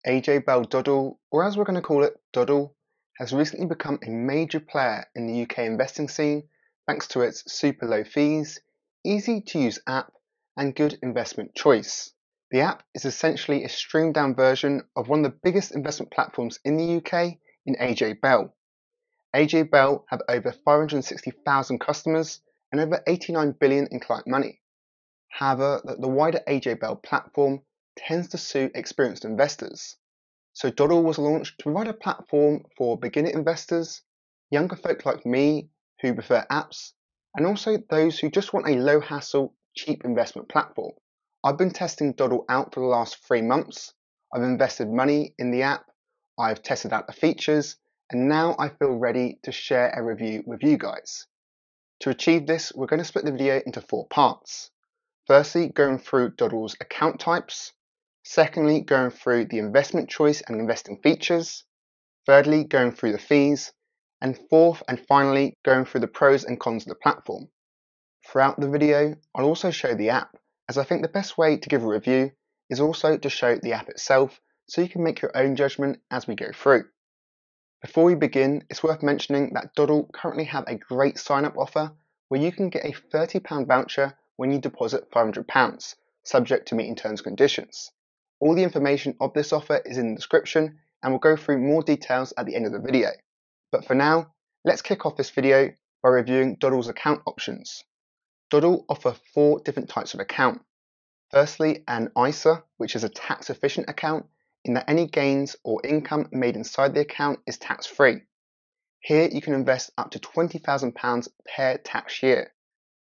Bell Dodl, or as we're going to call it, Dodl, has recently become a major player in the UK investing scene thanks to its super low fees, easy to use app, and good investment choice. The app is essentially a streamed down version of one of the biggest investment platforms in the UK in Bell. Bell have over 560,000 customers and over 89 billion in client money. However, the wider Bell platform tends to suit experienced investors. So Dodl was launched to provide a platform for beginner investors, younger folk like me who prefer apps, and also those who just want a low hassle, cheap investment platform. I've been testing Dodl out for the last 3 months. I've invested money in the app, I've tested out the features, and now I feel ready to share a review with you guys. To achieve this, we're going to split the video into 4 parts. Firstly, going through Dodl's account types. Secondly, going through the investment choice and investing features. Thirdly, going through the fees. And fourth and finally, going through the pros and cons of the platform. Throughout the video, I'll also show the app, as I think the best way to give a review is also to show the app itself so you can make your own judgment as we go through. Before we begin, it's worth mentioning that Dodl currently have a great sign-up offer where you can get a £30 voucher when you deposit £500, subject to meeting terms and conditions. All the information of this offer is in the description and we'll go through more details at the end of the video. But for now, let's kick off this video by reviewing Dodl's account options. Dodl offer 4 different types of account. Firstly, an ISA, which is a tax-efficient account in that any gains or income made inside the account is tax-free. Here you can invest up to £20,000 per tax year.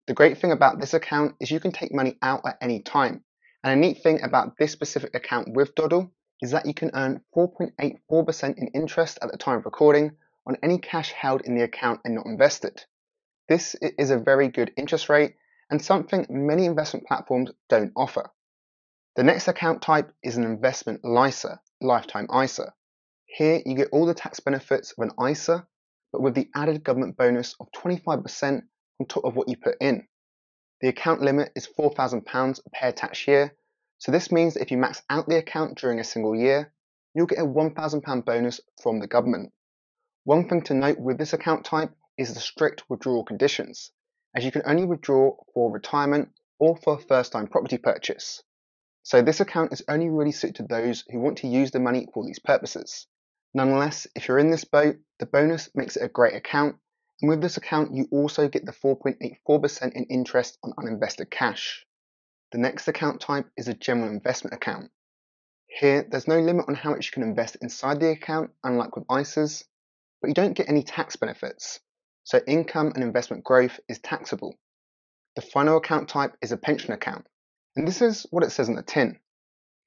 The great thing about this account is you can take money out at any time. And a neat thing about this specific account with Dodl is that you can earn 4.84% in interest at the time of recording on any cash held in the account and not invested. This is a very good interest rate and something many investment platforms don't offer. The next account type is an investment LISA, lifetime ISA. Here you get all the tax benefits of an ISA, but with the added government bonus of 25% on top of what you put in. The account limit is £4,000 per tax year, so this means that if you max out the account during a single year, you'll get a £1,000 bonus from the government. One thing to note with this account type is the strict withdrawal conditions, as you can only withdraw for retirement or for a first-time property purchase. So this account is only really suited to those who want to use the money for these purposes. Nonetheless, if you're in this boat, the bonus makes it a great account, and with this account you also get the 4.84% in interest on uninvested cash. The next account type is a general investment account. Here there's no limit on how much you can invest inside the account, unlike with ISAs, but you don't get any tax benefits, so income and investment growth is taxable. The final account type is a pension account, and this is what it says on the tin.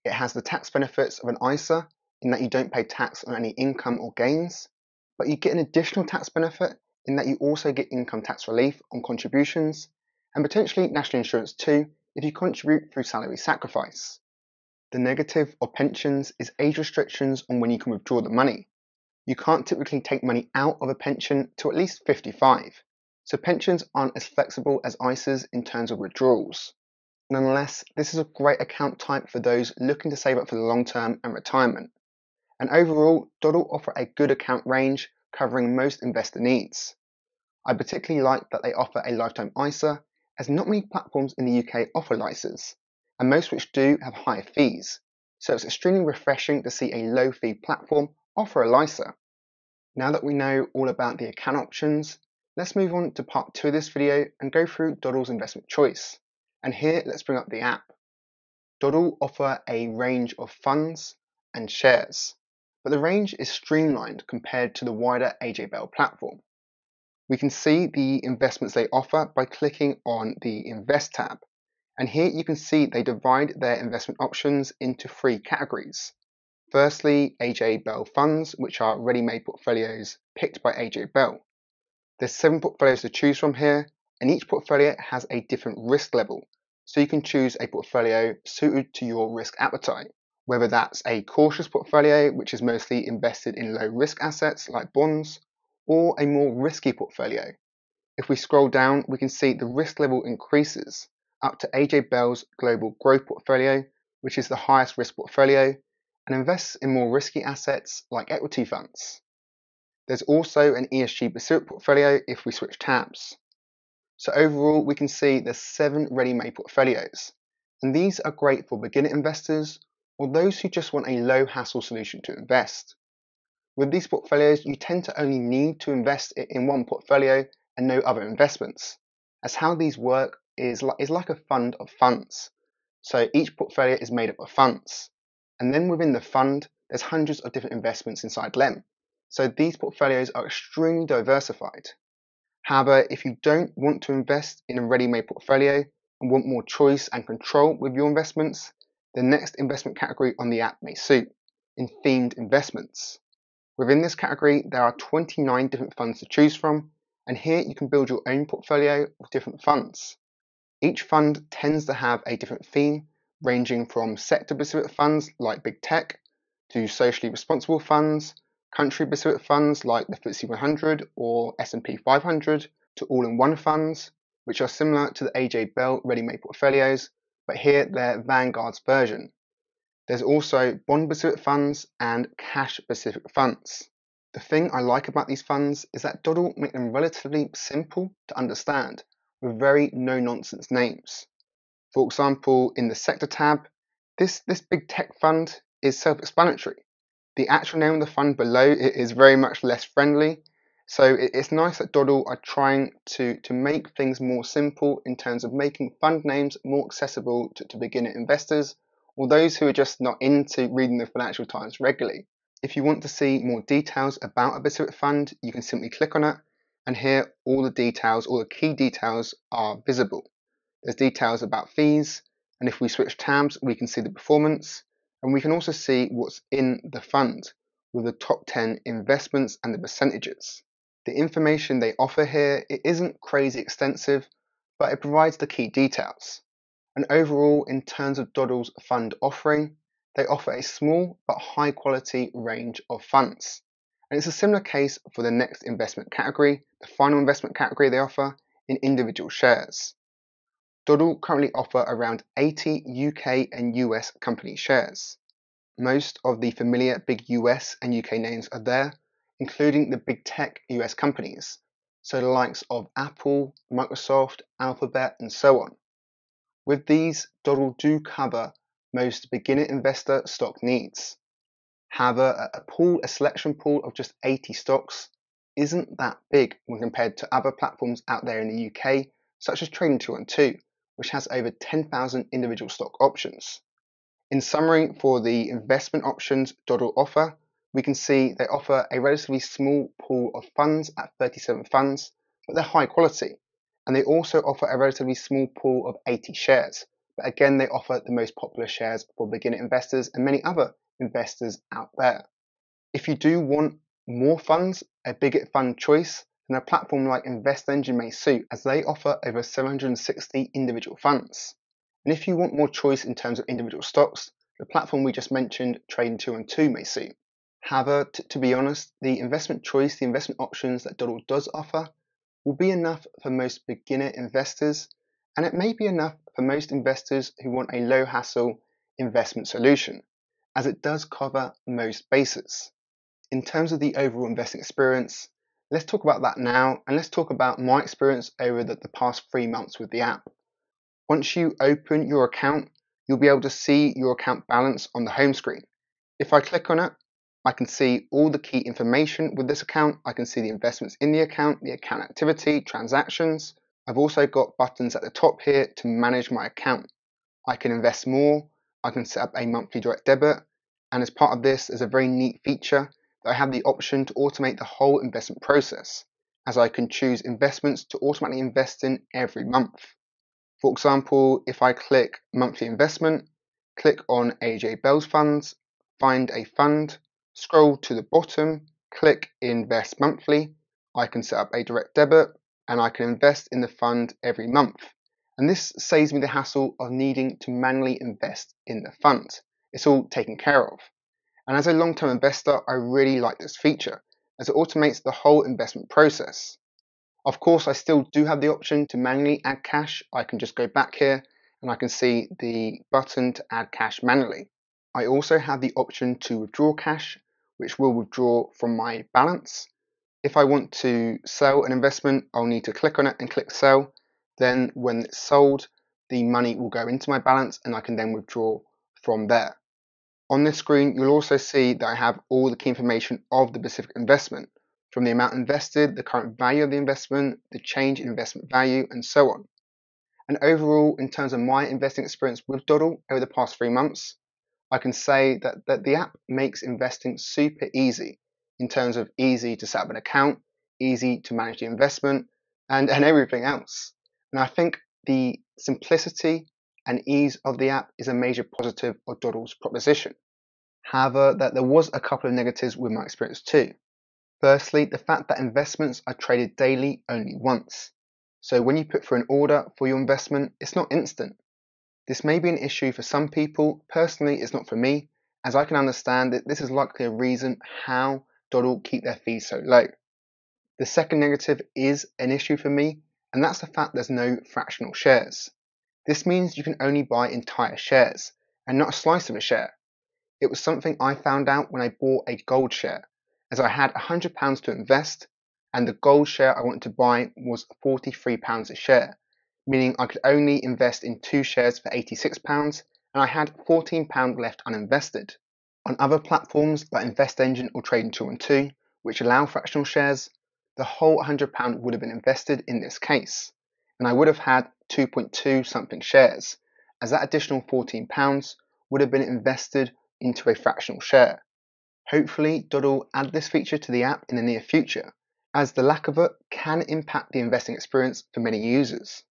It has the tax benefits of an ISA in that you don't pay tax on any income or gains, but you get an additional tax benefit in that you also get income tax relief on contributions and potentially national insurance too if you contribute through salary sacrifice. The negative of pensions is age restrictions on when you can withdraw the money. You can't typically take money out of a pension till at least 55, so pensions aren't as flexible as ISAs in terms of withdrawals. Nonetheless, this is a great account type for those looking to save up for the long term and retirement. And overall, Dodl offer a good account range covering most investor needs. I particularly like that they offer a lifetime ISA, as not many platforms in the UK offer LISAs, and most which do have higher fees, so it's extremely refreshing to see a low fee platform offer a LISA. Now that we know all about the account options, let's move on to part 2 of this video and go through Dodl's investment choice. And here let's bring up the app. Dodl offer a range of funds and shares, but the range is streamlined compared to the wider Bell platform. We can see the investments they offer by clicking on the Invest tab, and here you can see they divide their investment options into 3 categories. Firstly, Bell funds, which are ready-made portfolios picked by Bell. There's 7 portfolios to choose from here, and each portfolio has a different risk level, so you can choose a portfolio suited to your risk appetite, whether that's a cautious portfolio which is mostly invested in low risk assets like bonds, or a more risky portfolio. If we scroll down, we can see the risk level increases up to Bell's Global Growth portfolio, which is the highest risk portfolio, and invests in more risky assets like equity funds. There's also an ESG specific portfolio if we switch tabs. So overall, we can see there's 7 ready-made portfolios, and these are great for beginner investors or those who just want a low-hassle solution to invest. With these portfolios, you tend to only need to invest in one portfolio and no other investments, as how these work is like a fund of funds. So each portfolio is made up of funds, and then within the fund, there's hundreds of different investments inside them. So these portfolios are extremely diversified. However, if you don't want to invest in a ready-made portfolio and want more choice and control with your investments, the next investment category on the app may suit, in themed investments. Within this category, there are 29 different funds to choose from, and here you can build your own portfolio of different funds. Each fund tends to have a different theme, ranging from sector-specific funds like big tech, to socially responsible funds, country-specific funds like the FTSE 100 or S&P 500, to all-in-one funds, which are similar to the AJ Bell ready-made portfolios, but here they're Vanguard's version. There's also bond-specific funds and cash-specific funds. The thing I like about these funds is that Dodl make them relatively simple to understand, with very no-nonsense names. For example, in the sector tab, this big tech fund is self-explanatory. The actual name of the fund below it is very much less friendly, so it's nice that Dodl are trying to make things more simple in terms of making fund names more accessible to beginner investors, or those who are just not into reading the Financial Times regularly. If you want to see more details about a specific fund, you can simply click on it, and here all the key details are visible. There's details about fees, and if we switch tabs, we can see the performance, and we can also see what's in the fund with the top 10 investments and the percentages. The information they offer here, it isn't crazy extensive, but it provides the key details. And overall, in terms of Dodl's fund offering, they offer a small but high quality range of funds. And it's a similar case for the next investment category, the final investment category they offer in individual shares. Dodl currently offer around 80 UK and US company shares. Most of the familiar big US and UK names are there, including the big tech US companies, so the likes of Apple, Microsoft, Alphabet, and so on. With these, Dodl do cover most beginner investor stock needs. However, a selection pool of just 80 stocks isn't that big when compared to other platforms out there in the UK, such as Trading212, which has over 10,000 individual stock options. In summary, for the investment options Dodl offer, we can see they offer a relatively small pool of funds at 37 funds, but they're high quality. And they also offer a relatively small pool of 80 shares, but again they offer the most popular shares for beginner investors and many other investors out there. If you do want more funds, a bigger fund choice, then a platform like InvestEngine may suit, as they offer over 760 individual funds. And if you want more choice in terms of individual stocks, the platform we just mentioned, Trading212, may suit. However, to be honest, the investment choice, the investment options that Dodl does offer, will be enough for most beginner investors, and it may be enough for most investors who want a low hassle investment solution, as it does cover most bases. In terms of the overall investing experience, let's talk about that now, and let's talk about my experience over the past 3 months with the app. Once you open your account, you'll be able to see your account balance on the home screen. If I click on it, I can see all the key information with this account. I can see the investments in the account activity, transactions. I've also got buttons at the top here to manage my account. I can invest more, I can set up a monthly direct debit, and as part of this, there's a very neat feature that I have the option to automate the whole investment process, as I can choose investments to automatically invest in every month. For example, if I click monthly investment, click on AJ Bell's funds, find a fund, scroll to the bottom, click invest monthly, I can set up a direct debit and I can invest in the fund every month. And this saves me the hassle of needing to manually invest in the fund. It's all taken care of. And as a long-term investor, I really like this feature as it automates the whole investment process. Of course, I still do have the option to manually add cash. I can just go back here and I can see the button to add cash manually. I also have the option to withdraw cash, which will withdraw from my balance. If I want to sell an investment, I'll need to click on it and click sell. Then when it's sold, the money will go into my balance and I can then withdraw from there. On this screen, you'll also see that I have all the key information of the specific investment, from the amount invested, the current value of the investment, the change in investment value, and so on. And overall, in terms of my investing experience with Dodl over the past 3 months, I can say that the app makes investing super easy in terms of easy to set up an account, easy to manage the investment, and everything else. And I think the simplicity and ease of the app is a major positive of Dodl's proposition. However, that there was a couple of negatives with my experience too. Firstly, the fact that investments are traded daily only once. So when you put through an order for your investment, it's not instant. This may be an issue for some people. Personally, it's not for me, as I can understand that this is likely a reason how Dodl keep their fees so low. The second negative is an issue for me, and that's the fact there's no fractional shares. This means you can only buy entire shares, and not a slice of a share. It was something I found out when I bought a gold share, as I had £100 to invest, and the gold share I wanted to buy was £43 a share, meaning I could only invest in 2 shares for £86, and I had £14 left uninvested. On other platforms like InvestEngine or Trading212, which allow fractional shares, the whole £100 would have been invested in this case, and I would have had 2.2 something shares, as that additional £14 would have been invested into a fractional share. Hopefully, Dodl add this feature to the app in the near future, as the lack of it can impact the investing experience for many users.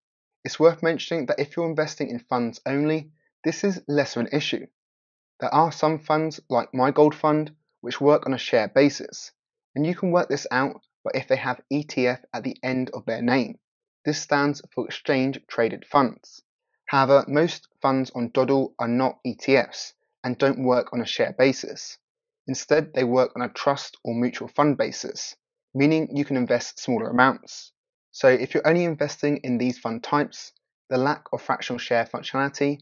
It's worth mentioning that if you're investing in funds only, this is less of an issue. There are some funds, like my gold fund, which work on a share basis, and you can work this out by if they have ETF at the end of their name. This stands for Exchange Traded Funds. However, most funds on Dodl are not ETFs and don't work on a share basis. Instead, they work on a trust or mutual fund basis, meaning you can invest smaller amounts. So if you're only investing in these fund types, the lack of fractional share functionality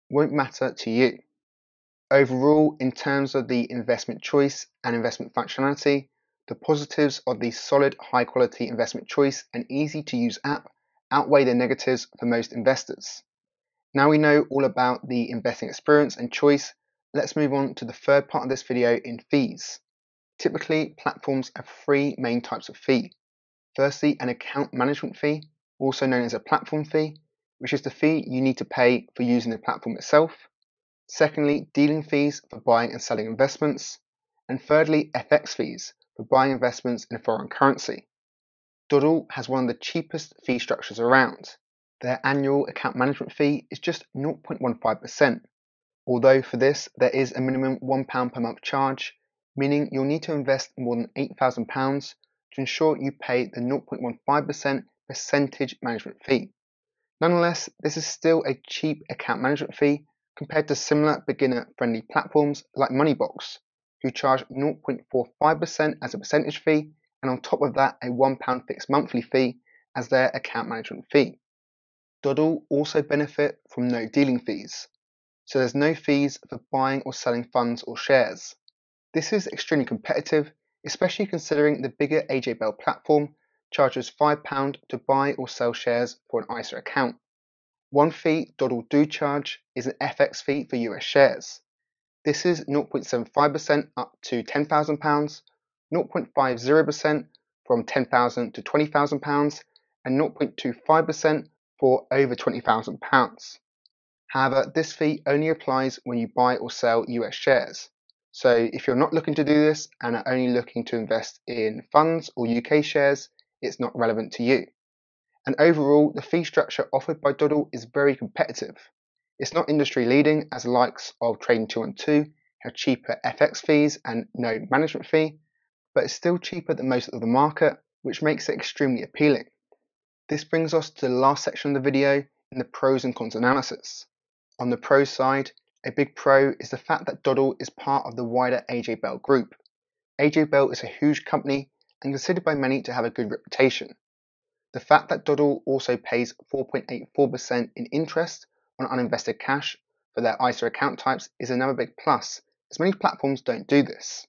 won't matter to you. Overall, in terms of the investment choice and investment functionality, the positives of the solid, high-quality investment choice and easy-to-use app outweigh the negatives for most investors. Now we know all about the investing experience and choice, let's move on to the third part of this video in fees. Typically, platforms have 3 main types of fee. Firstly, an account management fee, also known as a platform fee, which is the fee you need to pay for using the platform itself. Secondly, dealing fees for buying and selling investments. And thirdly, FX fees for buying investments in a foreign currency. Dodl has one of the cheapest fee structures around. Their annual account management fee is just 0.15%, although for this there is a minimum £1 per month charge, meaning you'll need to invest more than £8,000 to ensure you pay the 0.15% percentage management fee. Nonetheless, this is still a cheap account management fee compared to similar beginner-friendly platforms like Moneybox, who charge 0.45% as a percentage fee, and on top of that a £1 fixed monthly fee as their account management fee. Dodl also benefit from no dealing fees, so there's no fees for buying or selling funds or shares. This is extremely competitive, especially considering the bigger AJ Bell platform charges £5 to buy or sell shares for an ISA account. One fee Dodl do charge is an FX fee for US shares. This is 0.75% up to £10,000, 0.50% from £10,000 to £20,000, and 0.25% for over £20,000. However, this fee only applies when you buy or sell US shares. So if you're not looking to do this and are only looking to invest in funds or UK shares, it's not relevant to you. And overall, the fee structure offered by Dodl is very competitive. It's not industry leading as the likes of Trading212 have cheaper FX fees and no management fee, but it's still cheaper than most of the market, which makes it extremely appealing. This brings us to the last section of the video in the pros and cons analysis. On the pros side, a big pro is the fact that Dodl is part of the wider AJ Bell group. AJ Bell is a huge company and considered by many to have a good reputation. The fact that Dodl also pays 4.84% in interest on uninvested cash for their ISA account types is another big plus, as many platforms don't do this.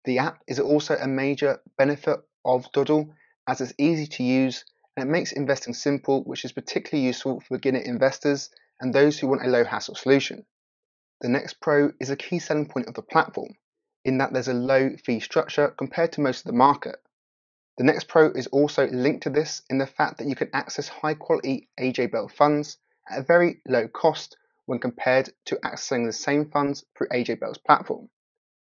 The app is also a major benefit of Dodl, as it's easy to use and it makes investing simple, which is particularly useful for beginner investors and those who want a low hassle solution. The next pro is a key selling point of the platform, in that there's a low fee structure compared to most of the market. The next pro is also linked to this in the fact that you can access high quality AJ Bell funds at a very low cost when compared to accessing the same funds through AJ Bell's platform.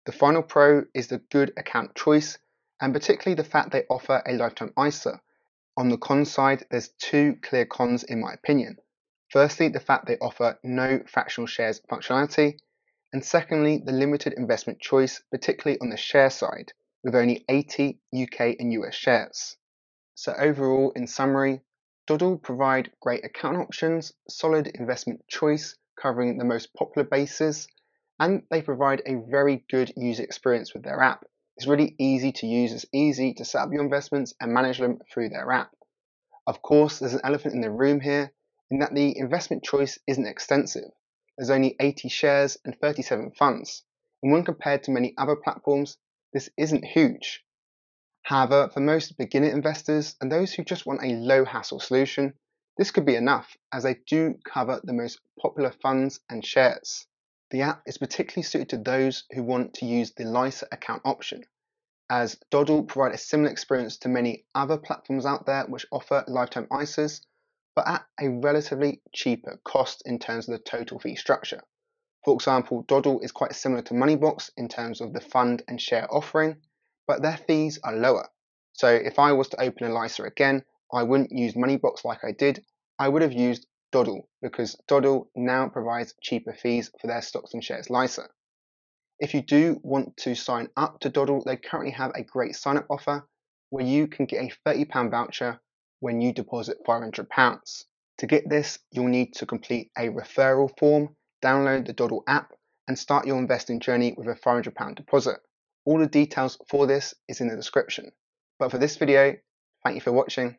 The final pro is the good account choice, and particularly the fact they offer a lifetime ISA. On the con side, there's two clear cons in my opinion. Firstly, the fact they offer no fractional shares functionality, and secondly, the limited investment choice, particularly on the share side, with only 80 UK and US shares. So overall, in summary, Dodl provide great account options, solid investment choice covering the most popular bases, and they provide a very good user experience with their app. It's really easy to use, it's easy to set up your investments and manage them through their app. Of course, there's an elephant in the room here, in that the investment choice isn't extensive. There's only 80 shares and 37 funds, and when compared to many other platforms, this isn't huge. However, for most beginner investors and those who just want a low hassle solution, this could be enough, as they do cover the most popular funds and shares. The app is particularly suited to those who want to use the LISA account option, as Dodl provide a similar experience to many other platforms out there which offer lifetime ISAs, but at a relatively cheaper cost in terms of the total fee structure. For example, Dodl is quite similar to Moneybox in terms of the fund and share offering, but their fees are lower. So if I was to open a LISA again, I wouldn't use Moneybox like I did, I would have used Dodl, because Dodl now provides cheaper fees for their stocks and shares LISA. If you do want to sign up to Dodl, they currently have a great sign up offer where you can get a £30 voucher when you deposit £500. To get this, you'll need to complete a referral form, download the Dodl app, and start your investing journey with a £500 deposit. All the details for this is in the description. But for this video, thank you for watching.